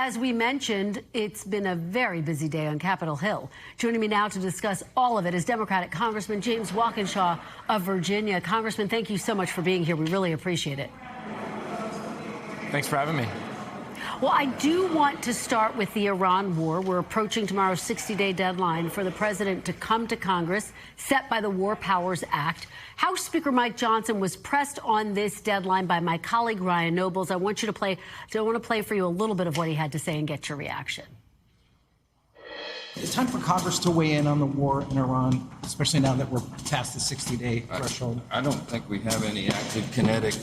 As we mentioned, it's been a very busy day on Capitol Hill. Joining me now to discuss all of it is Democratic Congressman James Walkinshaw of Virginia. Congressman, thank you so much for being here. We really appreciate it. Thanks for having me. Well, I do want to start with the Iran war. We're approaching tomorrow's 60-day deadline for the president to come to Congress, set by the War Powers Act. House Speaker Mike Johnson was pressed on this deadline by my colleague Ryan Nobles. I want to play for you a little bit of what he had to say and get your reaction. It's time for Congress to weigh in on the war in Iran, especially now that we're past the 60-day threshold. I don't think we have any active kinetic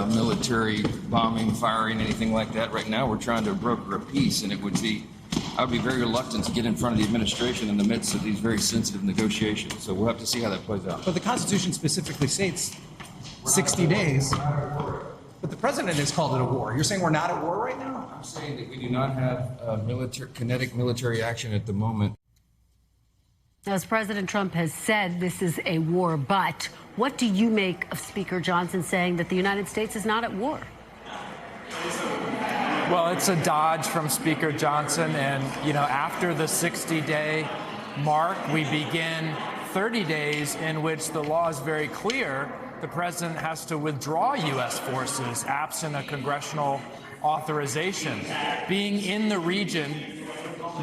military bombing, firing, anything like that right now. We're trying to broker a peace, and I would be very reluctant to get in front of the administration in the midst of these very sensitive negotiations. So we'll have to see how that plays out. But the Constitution specifically states 60 days. But the president has called it a war. You're saying we're not at war right now? I'm saying that we do not have kinetic military action at the moment. As President Trump has said, this is a war, but what do you make of Speaker Johnson saying that the United States is not at war? Well, it's a dodge from Speaker Johnson. And, after the 60-day mark, we begin 30 days in which the law is very clear. The president has to withdraw U.S. forces absent a congressional authorization. Being in the region,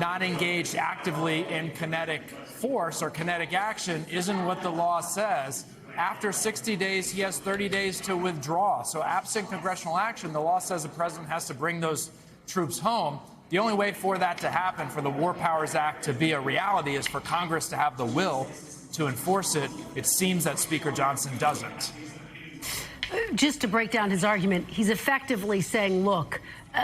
not engaged actively in kinetic force or kinetic action isn't what the law says. After 60 days, he has 30 days to withdraw. So absent congressional action, the law says the president has to bring those troops home. The only way for that to happen, for the War Powers Act to be a reality, is for Congress to have the will to enforce it. It seems that Speaker Johnson doesn't. Just to break down his argument, he's effectively saying, look,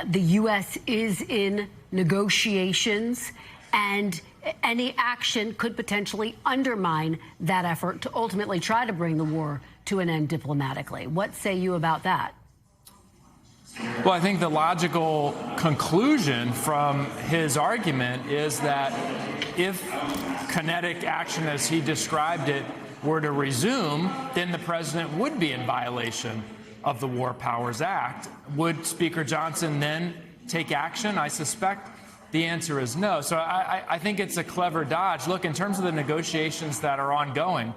the U.S. is in negotiations, and any action could potentially undermine that effort to ultimately try to bring the war to an end diplomatically. What say you about that? Well, I think the logical conclusion from his argument is that if kinetic action, as he described it, were to resume, then the president would be in violation of the War Powers Act. Would Speaker Johnson then take action? I suspect the answer is no. So I think it's a clever dodge. Look, in terms of the negotiations that are ongoing,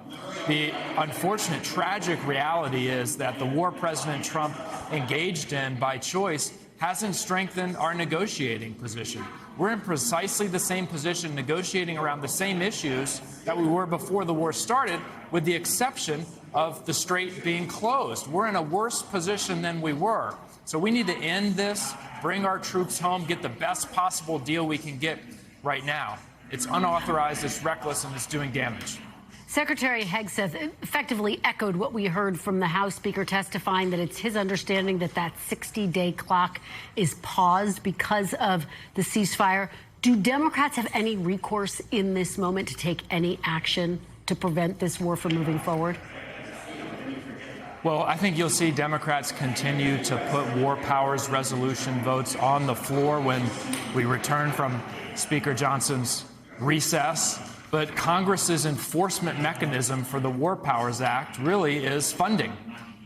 the unfortunate, tragic reality is that the war President Trump engaged in by choice hasn't strengthened our negotiating position. We're in precisely the same position, negotiating around the same issues that we were before the war started, with the exception of the strait being closed. We're in a worse position than we were. So we need to end this, bring our troops home, get the best possible deal we can get right now. It's unauthorized, it's reckless, and it's doing damage. Secretary Hegseth effectively echoed what we heard from the House Speaker, testifying that it's his understanding that that 60-day clock is paused because of the ceasefire. Do Democrats have any recourse in this moment to take any action to prevent this war from moving forward? Well, I think you'll see Democrats continue to put war powers resolution votes on the floor when we return from Speaker Johnson's recess. But Congress's enforcement mechanism for the War Powers Act really is funding.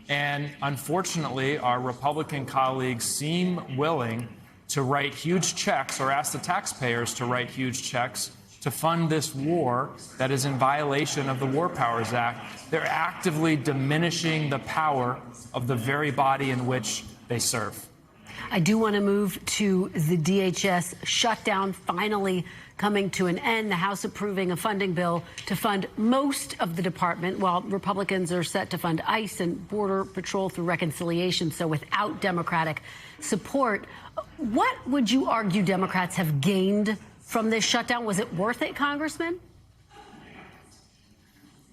And unfortunately, our Republican colleagues seem willing to write huge checks, or ask the taxpayers to write huge checks, to fund this war that is in violation of the War Powers Act. They're actively diminishing the power of the very body in which they serve. I do want to move to the DHS shutdown finally coming to an end. The House approving a funding bill to fund most of the department, while Republicans are set to fund ICE and Border Patrol through reconciliation, so without Democratic support. What would you argue Democrats have gained from this shutdown? Was it worth it, Congressman?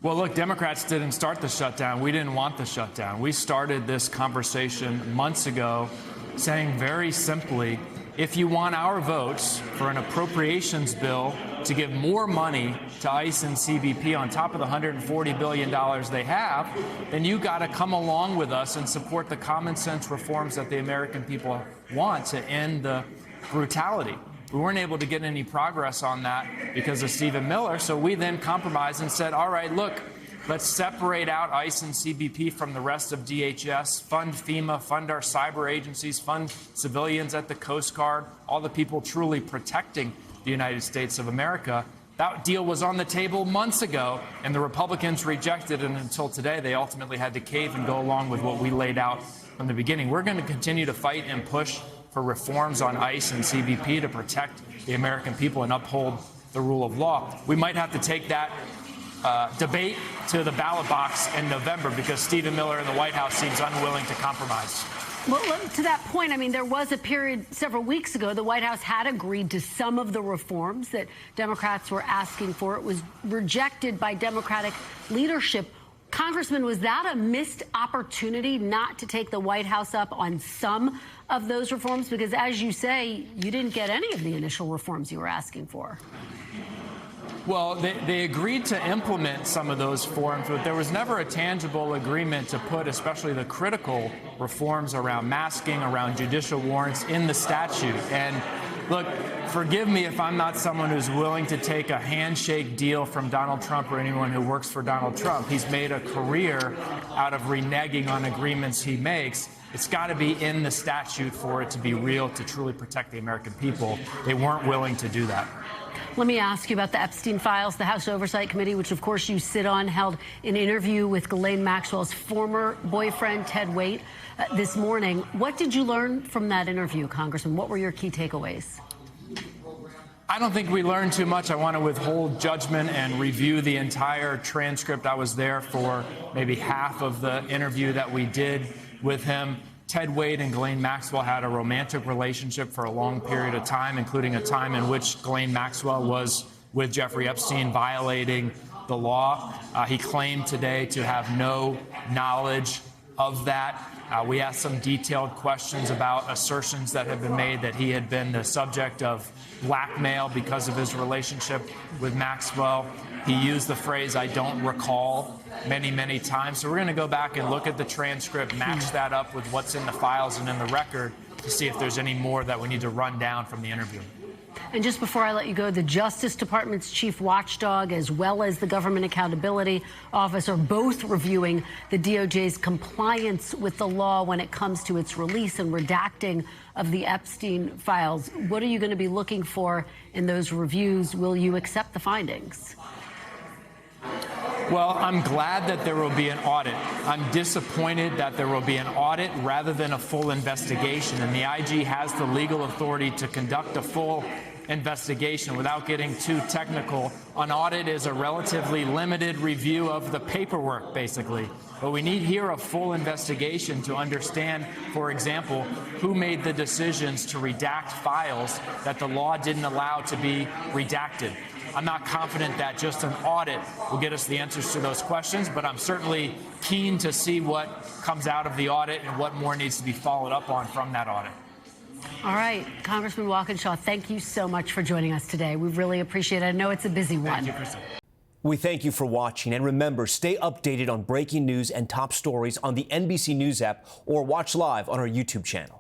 Well, look, Democrats didn't start the shutdown. We didn't want the shutdown. We started this conversation months ago saying very simply, if you want our votes for an appropriations bill to give more money to ICE and CBP on top of the $140 billion they have, then you got to come along with us and support the common sense reforms that the American people want to end the brutality. We weren't able to get any progress on that because of Stephen Miller, so we then compromised and said, all right, look, Let's separate out ICE and CBP from the rest of DHS, fund FEMA, fund our cyber agencies, fund civilians at the Coast Guard, all the people truly protecting the United States of America. That deal was on the table months ago, and the Republicans rejected it, and until today, they ultimately had to cave and go along with what we laid out from the beginning. We're going to continue to fight and push for reforms on ICE and CBP to protect the American people and uphold the rule of law. We might have to take that debate to the ballot box in November because Stephen Miller in the White House seems unwilling to compromise. Well, to that point, I mean, there was a period several weeks ago, the White House had agreed to some of the reforms that Democrats were asking for. It was rejected by Democratic leadership. Congressman, was that a missed opportunity not to take the White House up on some of those reforms? Because, as you say, you didn't get any of the initial reforms you were asking for. Well, they agreed to implement some of those reforms, but there was never a tangible agreement to put especially the critical reforms around masking, around judicial warrants in the statute. And look, forgive me if I'm not someone who's willing to take a handshake deal from Donald Trump or anyone who works for Donald Trump. He's made a career out of reneging on agreements he makes. It's got to be in the statute for it to be real, to truly protect the American people. They weren't willing to do that. Let me ask you about the Epstein files. The House Oversight Committee, which of course you sit on, held an interview with Ghislaine Maxwell's former boyfriend, Ted Waite, this morning. What did you learn from that interview, Congressman? What were your key takeaways? I don't think we learned too much. I want to withhold judgment and review the entire transcript. I was there for maybe half of the interview that we did with him. Ted Waite and Ghislaine Maxwell had a romantic relationship for a long period of time, including a time in which Ghislaine Maxwell was with Jeffrey Epstein violating the law. He claimed today to have no knowledge of that. We asked some detailed questions about assertions that have been made that he had been the subject of blackmail because of his relationship with Maxwell. He used the phrase, "I don't recall," many, many times. So we're going to go back and look at the transcript, match that up with what's in the files and in the record to see if there's any more that we need to run down from the interview. And just before I let you go, the Justice Department's chief watchdog, as well as the Government Accountability Office, are both reviewing the DOJ's compliance with the law when it comes to its release and redacting of the Epstein files. What are you going to be looking for in those reviews? Will you accept the findings? Well, I'm glad that there will be an audit. I'm disappointed that there will be an audit rather than a full investigation. And the IG has the legal authority to conduct a full investigation. Without getting too technical, an audit is a relatively limited review of the paperwork, basically. But we need here a full investigation to understand, for example, who made the decisions to redact files that the law didn't allow to be redacted. I'm not confident that just an audit will get us the answers to those questions, but I'm certainly keen to see what comes out of the audit and what more needs to be followed up on from that audit. All right, Congressman Walkinshaw, thank you so much for joining us today. We really appreciate it. I know it's a busy one. Thank you, Kristen. We thank you for watching, and remember, stay updated on breaking news and top stories on the NBC News app or watch live on our YouTube channel.